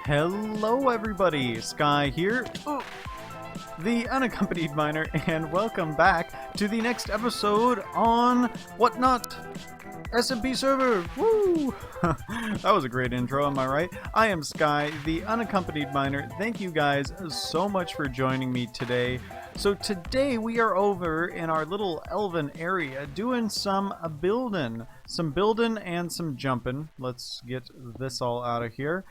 Hello everybody, Sky here, the Unaccompanied Miner, and welcome back to the next episode on WottKnott SMP server. Woo! That was a great intro, am I right? I am Sky, the Unaccompanied Miner. Thank you guys so much for joining me today. So today we are over in our little elven area doing some building and some jumping. Let's get this all out of here.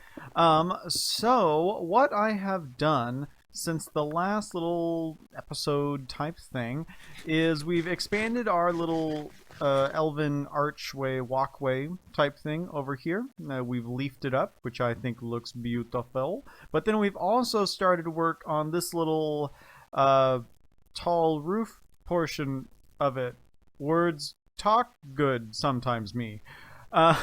So what I have done since the last little episode type thing is we've expanded our little elven archway walkway type thing over here. We've leafed it up, which I think looks beautiful. But then we've also started to work on this little tall roof portion of it. Words talk good sometimes, me. Yeah,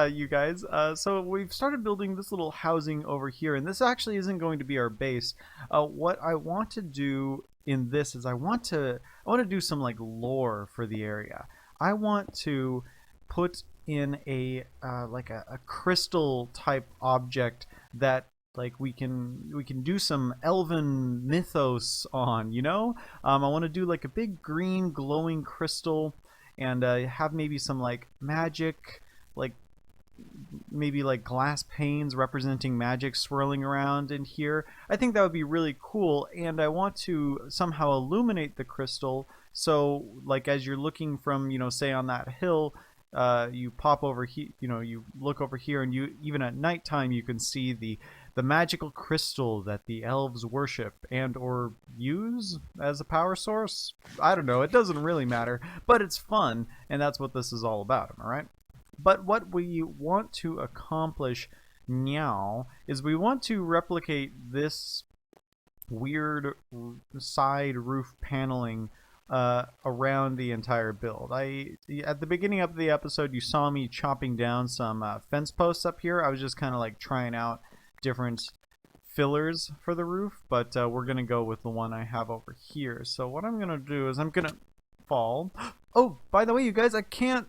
you guys. So we've started building this little housing over here, and this actually isn't going to be our base. What I want to do in this is I want to do some like lore for the area. I want to put in a like a crystal type object that like we can do some elven mythos on, you know? I want to do like a big green glowing crystal and have maybe some like magic, like maybe like glass panes representing magic swirling around in here. I think that would be really cool, and I want to somehow illuminate the crystal so like as you're looking from, you know, say on that hill, you pop over here, you know, you look over here, and you even at nighttime you can see the magical crystal that the elves worship and or use as a power source. I don't know, it doesn't really matter, but it's fun, and that's what this is all about, am I right? But what we want to accomplish now is we want to replicate this weird side roof paneling around the entire build. At the beginning of the episode, you saw me chopping down some fence posts up here. I was just kind of like trying out different fillers for the roof, but we're gonna go with the one I have over here. So what I'm gonna do is I'm gonna fall. Oh, by the way, you guys, I can't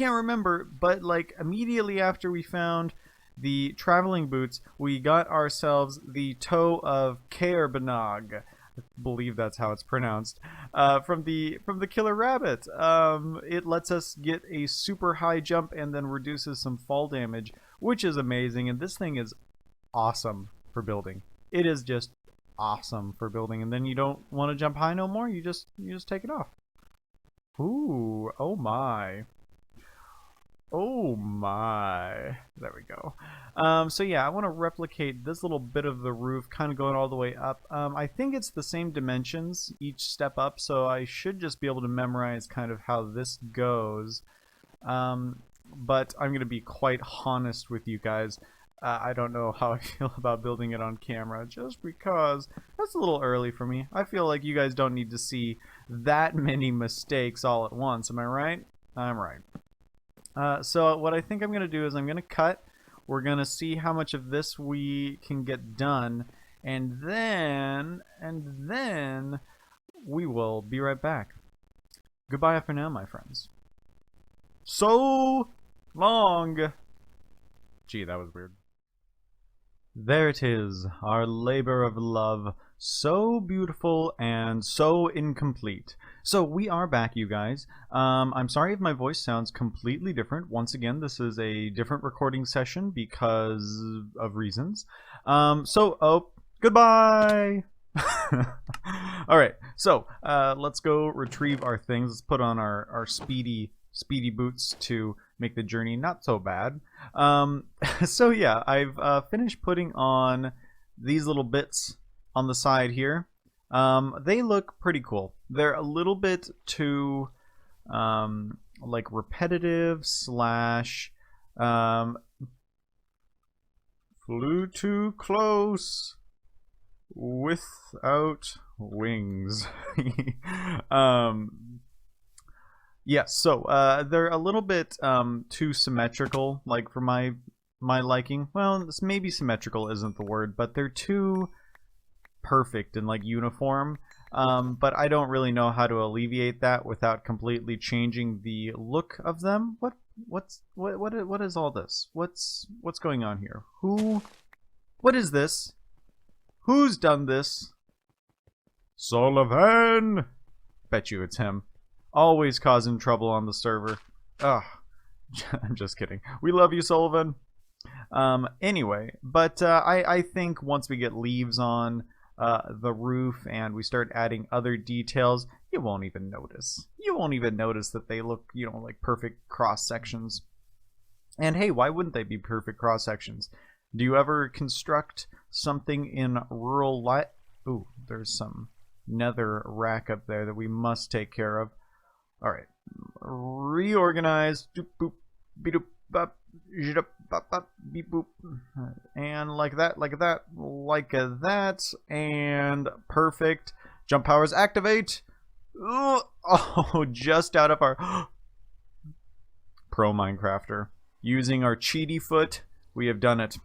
remember, but like immediately after we found the traveling boots, we got ourselves the toe of Caerbanog. I believe that's how it's pronounced, from the killer rabbit. It lets us get a super high jump and then reduces some fall damage, which is amazing, and this thing is awesome for building. It is just awesome for building, and then you don't want to jump high no more, you just take it off. Ooh, oh my. Oh my. There we go. So yeah, I want to replicate this little bit of the roof kind of going all the way up. I think it's the same dimensions each step up, so I should just be able to memorize kind of how this goes. But I'm going to be quite honest with you guys. I don't know how I feel about building it on camera, just because that's a little early for me. I feel like you guys don't need to see that many mistakes all at once. Am I right? I'm right. So what I think I'm going to do is I'm going to cut. We're going to see how much of this we can get done, and then we will be right back. Goodbye for now, my friends. So long. Gee, that was weird. There it is, our labor of love, so beautiful and so incomplete. So we are back, you guys. I'm sorry if my voice sounds completely different. Once again, this is a different recording session because of reasons. Oh, goodbye! Alright, so let's go retrieve our things. Let's put on our speedy boots to make the journey not so bad. So yeah, I've finished putting on these little bits on the side here. They look pretty cool. They're a little bit too like repetitive slash flew too close without wings. Yeah, so they're a little bit too symmetrical, like for my liking. Well, maybe symmetrical isn't the word, but they're too perfect and like uniform. But I don't really know how to alleviate that without completely changing the look of them. What is all this? What's going on here? What is this? Who's done this? Sullivan! Bet you it's him. Always causing trouble on the server. Ugh. I'm just kidding. We love you, Sullivan. Anyway, but I think once we get leaves on the roof and we start adding other details, you won't even notice. You won't even notice that they look, you know, like perfect cross sections. And hey, why wouldn't they be perfect cross sections? Do you ever construct something in rural life? Ooh, there's some nether rack up there that we must take care of. All right, reorganize. Doop boop, beep bop, jip bop, beep boop, and like that, like that, like that, and perfect. Jump powers activate. Oh, just out of our pro Minecrafter using our cheaty foot. We have done it.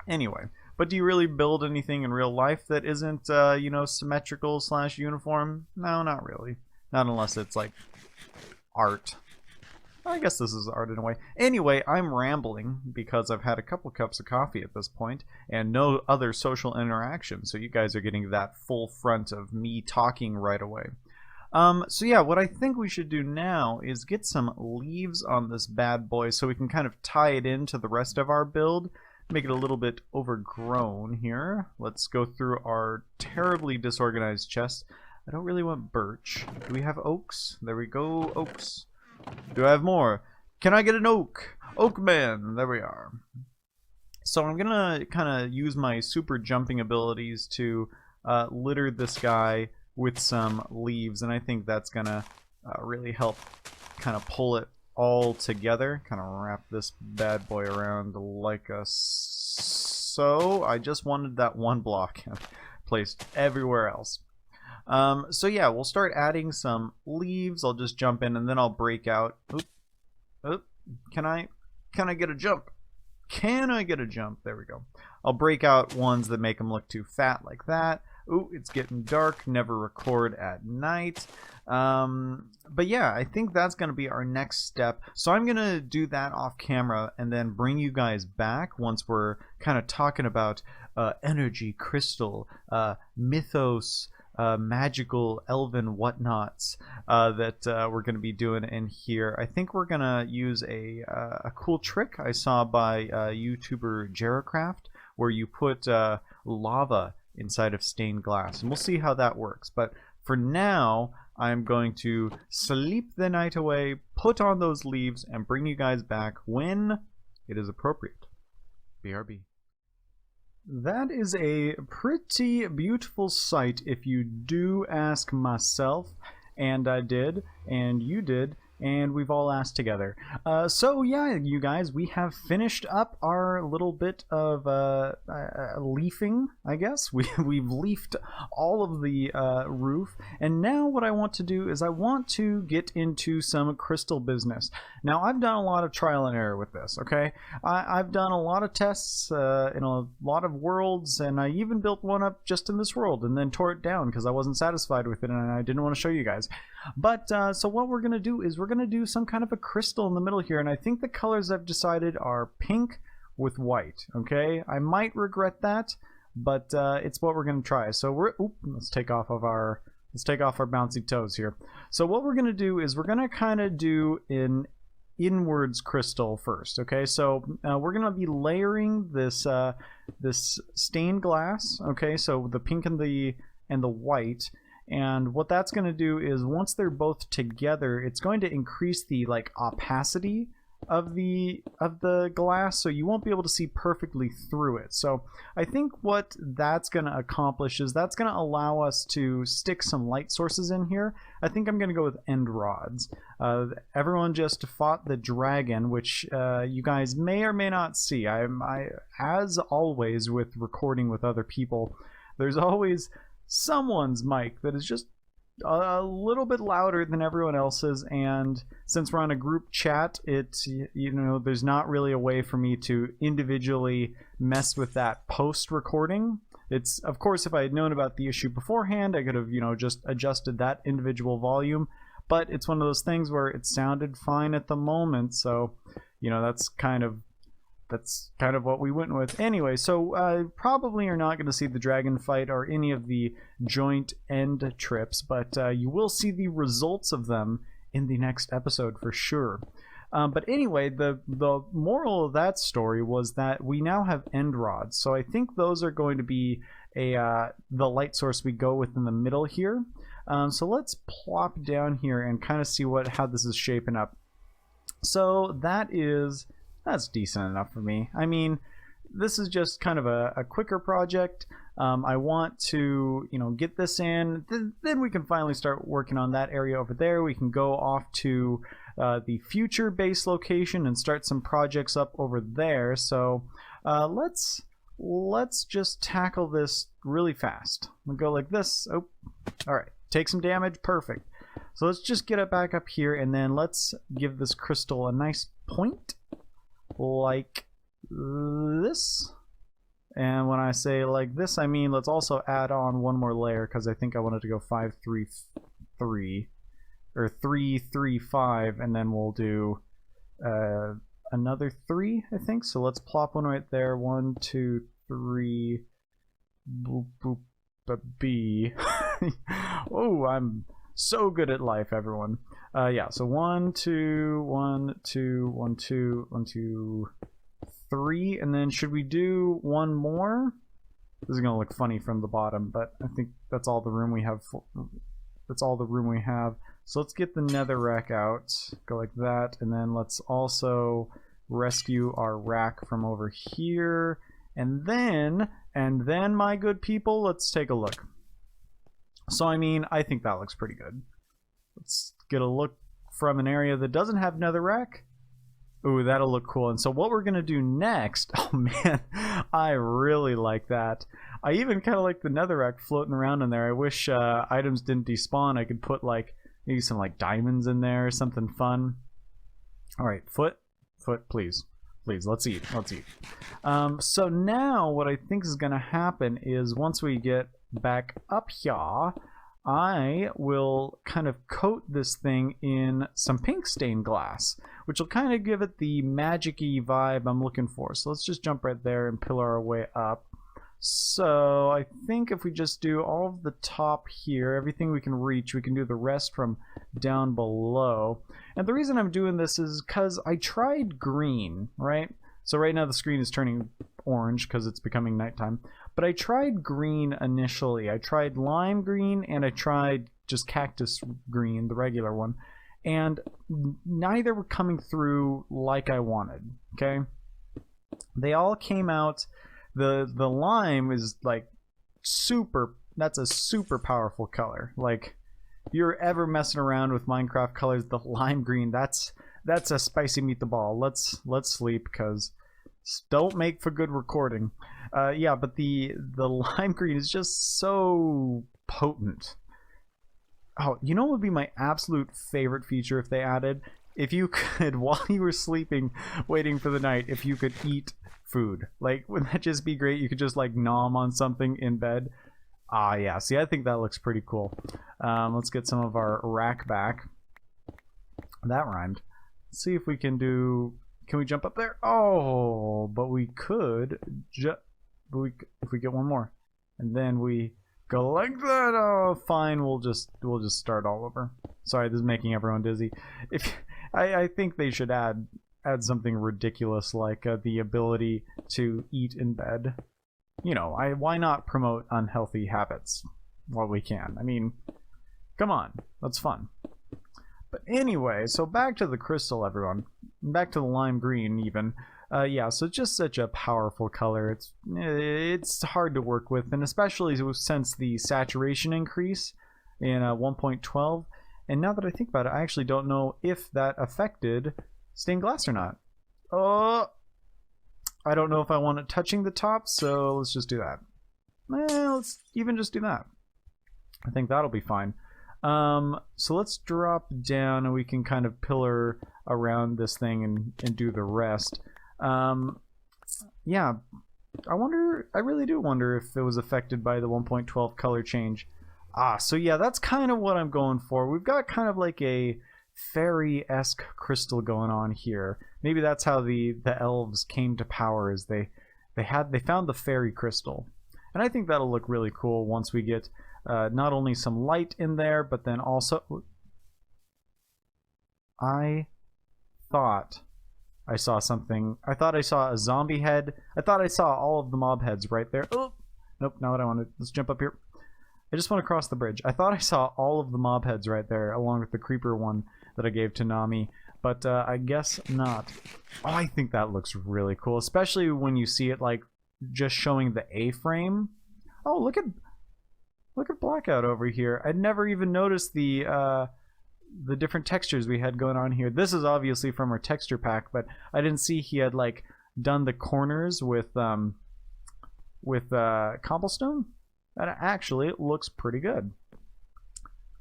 Anyway, but do you really build anything in real life that isn't, you know, symmetrical / uniform? No, not really. Not unless it's like art. I guess this is art in a way. Anyway, I'm rambling because I've had a couple cups of coffee at this point and no other social interaction, so you guys are getting that full front of me talking right away. So yeah, what I think we should do now is get some leaves on this bad boy so we can kind of tie it into the rest of our build, make it a little bit overgrown here. Let's go through our terribly disorganized chest. I don't really want birch. Do we have oaks? There we go, oaks. Do I have more? Can I get an oak? Oak man, there we are. So I'm gonna kind of use my super jumping abilities to litter this guy with some leaves, and I think that's gonna really help kind of pull it all together. Kind of wrap this bad boy around like a so. I just wanted that one block placed everywhere else. So yeah, we'll start adding some leaves. I'll just jump in and then I'll break out. Oop, oop. Can I get a jump? Can I get a jump? There we go. I'll break out ones that make them look too fat like that. Ooh, it's getting dark. Never record at night. But yeah, I think that's going to be our next step. So I'm going to do that off camera and then bring you guys back once we're kind of talking about energy, crystal, mythos, magical elven whatnots that we're going to be doing in here. I think we're going to use a cool trick I saw by YouTuber Jeracraft, where you put lava inside of stained glass, and we'll see how that works. But for now, I'm going to sleep the night away, put on those leaves, and bring you guys back when it is appropriate. BRB. That is a pretty beautiful sight, if you do ask myself, and I did, and you did, and we've all asked together. So yeah, you guys, we have finished up our little bit of leafing, I guess. We've leafed all of the roof, and now what I want to do is I want to get into some crystal business. Now, I've done a lot of trial and error with this, okay? I've done a lot of tests in a lot of worlds, and I even built one up just in this world and then tore it down because I wasn't satisfied with it and I didn't want to show you guys. But so what we're going to do is we're going to do some kind of a crystal in the middle here, and I think the colors I've decided are pink with white, okay? I might regret that, but it's what we're going to try. So let's take off our bouncy toes here. So what we're going to do is we're going to kind of do an inwards crystal first, okay? So we're going to be layering this this stained glass, okay? So the pink and the white. And what that's going to do is once they're both together, it's going to increase the like opacity of the glass, so you won't be able to see perfectly through it. So I think what that's going to accomplish is that's going to allow us to stick some light sources in here. I think I'm going to go with end rods. Everyone just fought the dragon, which you guys may or may not see. I as always with recording with other people, there's always someone's mic that is just a little bit louder than everyone else's, and since we're on a group chat, it's, you know, there's not really a way for me to individually mess with that post recording. It's, of course, if I had known about the issue beforehand, I could have, you know, just adjusted that individual volume, but it's one of those things where it sounded fine at the moment, so you know, that's kind of what we went with. Anyway, so probably you're not going to see the dragon fight or any of the joint end trips, but you will see the results of them in the next episode for sure. But anyway, the moral of that story was that we now have end rods. So I think those are going to be the light source we go with in the middle here. So let's plop down here and kind of see how this is shaping up. So that's decent enough for me. I mean, this is just kind of a quicker project. I want to, you know, get this in. Then we can finally start working on that area over there. We can go off to the future base location and start some projects up over there. So let's just tackle this really fast. We'll go like this. Oh, all right. Take some damage. Perfect. So let's just get it back up here, and then let's give this crystal a nice point like this. And when I say like this, I mean let's also add on one more layer, because I think I wanted to go 5 3 3 or 3 3 5, and then we'll do another 3, I think. So let's plop one right there. 1 2 3 boop boop b. Oh, I'm so good at life, everyone. Yeah, so 1 2 1 2 1 2 1 2 3, and then should we do one more? This is gonna look funny from the bottom, but I think that's all the room we have. That's all the room we have. So let's get the netherrack out. Go like that, and then let's also rescue our rack from over here. And then, my good people, let's take a look. So I mean, I think that looks pretty good. Let's get a look from an area that doesn't have netherrack. Ooh, that'll look cool. And so what we're gonna do next, oh man, I really like that. I even kind of like the netherrack floating around in there. I wish items didn't despawn. I could put like maybe some like diamonds in there or something fun. All right, foot, please, let's eat. So now what I think is gonna happen is once we get back up here, I will kind of coat this thing in some pink stained glass, which will kind of give it the magic-y vibe I'm looking for. So let's just jump right there and pillar our way up. So I think if we just do all of the top here, everything we can reach, we can do the rest from down below. And the reason I'm doing this is because I tried green, right? So right now the screen is turning orange because it's becoming nighttime. But I tried green initially. I tried lime green and I tried just cactus green, the regular one. And neither were coming through like I wanted, okay? They all came out. The lime is like super, that's a super powerful color. Like, if you're ever messing around with Minecraft colors, the lime green, that's a spicy meat the ball. Let's sleep, because don't make for good recording. Yeah, but the lime green is just so potent. Oh, you know what would be my absolute favorite feature if they added? If you could, while you were sleeping, waiting for the night, if you could eat food. Like, wouldn't that just be great? You could just like nom on something in bed. Ah, yeah. See, I think that looks pretty cool. Let's get some of our rack back. That rhymed. Let's see if we can do... Can we jump up there? Oh, but we could if we get one more, and then we go like that. Oh, fine. We'll just start all over. Sorry, this is making everyone dizzy. If I think they should add something ridiculous like the ability to eat in bed. You know, why not promote unhealthy habits while we can? I mean, come on, that's fun. But anyway, so back to the crystal, everyone. Back to the lime green, even. Yeah, so just such a powerful color. It's hard to work with, and especially since the saturation increase in 1.12. And now that I think about it, I actually don't know if that affected stained glass or not. Oh, I don't know if I want it touching the top, so let's just do that. Well, let's even just do that. I think that'll be fine. So let's drop down and we can kind of pillar around this thing and do the rest. Yeah, I really do wonder if it was affected by the 1.12 color change. So yeah, that's kind of what I'm going for. We've got kind of like a fairy-esque crystal going on here. Maybe that's how the elves came to power, is they found the fairy crystal. And I think that'll look really cool once we get not only some light in there, but then also... I thought I saw something. I thought I saw a zombie head. I thought I saw all of the mob heads right there. Oh, nope, not what I wanted. Let's jump up here. I just want to cross the bridge. I thought I saw all of the mob heads right there, along with the creeper one that I gave to Nami, but I guess not. Oh, I think that looks really cool, especially when you see it like just showing the A-frame. Oh, look at Blackout over here. I'd never even noticed the different textures we had going on here. This is obviously from our texture pack, but I didn't see he had like done the corners with cobblestone. That actually looks pretty good.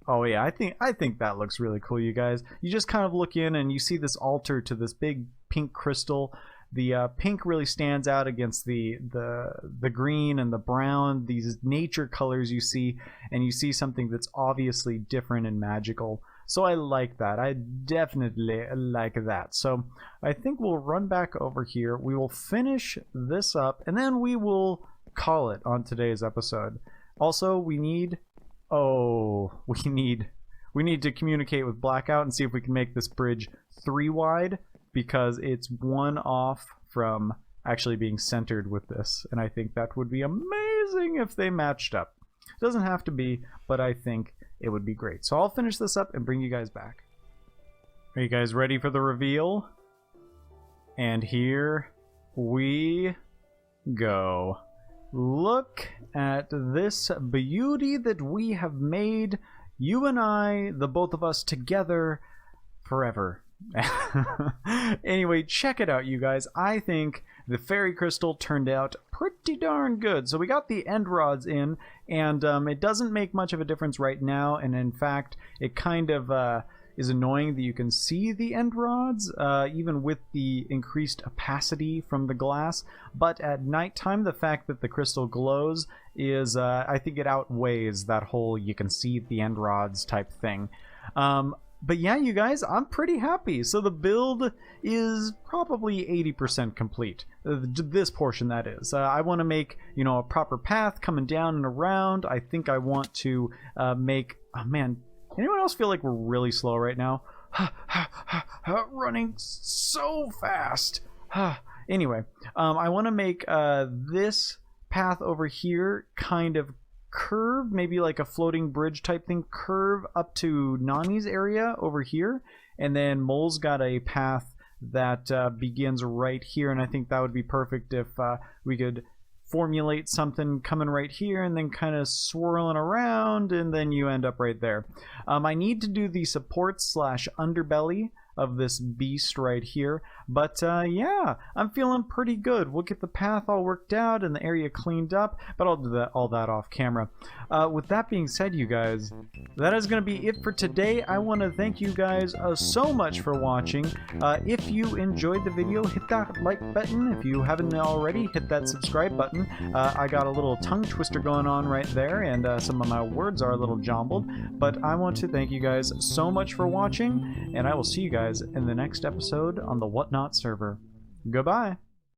Oh yeah, I think that looks really cool, you guys. You just kind of look in and you see this altar to this big pink crystal. The pink really stands out against the green and the brown, these nature colors you see, and you see something that's obviously different and magical. So I like that. I definitely like that. So I think we'll run back over here. We will finish this up, and then we will call it on today's episode. Also, we need to communicate with Blackout and see if we can make this bridge 3 wide, because it's 1 off from actually being centered with this, and I think that would be amazing if they matched up. It doesn't have to be, but I think it would be great. So I'll finish this up and bring you guys back. Are you guys ready for the reveal? And here we go. Look at this beauty that we have made, you and I, the both of us together, forever. Anyway, check it out, you guys. I think the fairy crystal turned out pretty darn good. So we got the end rods in, and it doesn't make much of a difference right now, and in fact it kind of is annoying that you can see the end rods even with the increased opacity from the glass. But at nighttime, the fact that the crystal glows is I think it outweighs that whole you can see the end rods type thing. But yeah, you guys, I'm pretty happy. So the build is probably 80% complete. This portion, that is. I want to make, you know, a proper path coming down and around. I think I want to make... Oh, man. Anyone else feel like we're really slow right now? Running so fast. Anyway, I want to make this path over here kind of curve, maybe like a floating bridge type thing, curve up to Nami's area over here, and then Mole's got a path that begins right here, and I think that would be perfect if we could formulate something coming right here and then kind of swirling around, and then you end up right there. I need to do the support / underbelly of this beast right here, but yeah, I'm feeling pretty good. We'll get the path all worked out and the area cleaned up, but I'll do all that off camera. With that being said, you guys, that is going to be it for today. I want to thank you guys so much for watching. If you enjoyed the video, hit that like button. If you haven't already, hit that subscribe button. I got a little tongue twister going on right there, and some of my words are a little jumbled, but I want to thank you guys so much for watching, and I will see you guys in the next episode on the WottKnott server. Goodbye.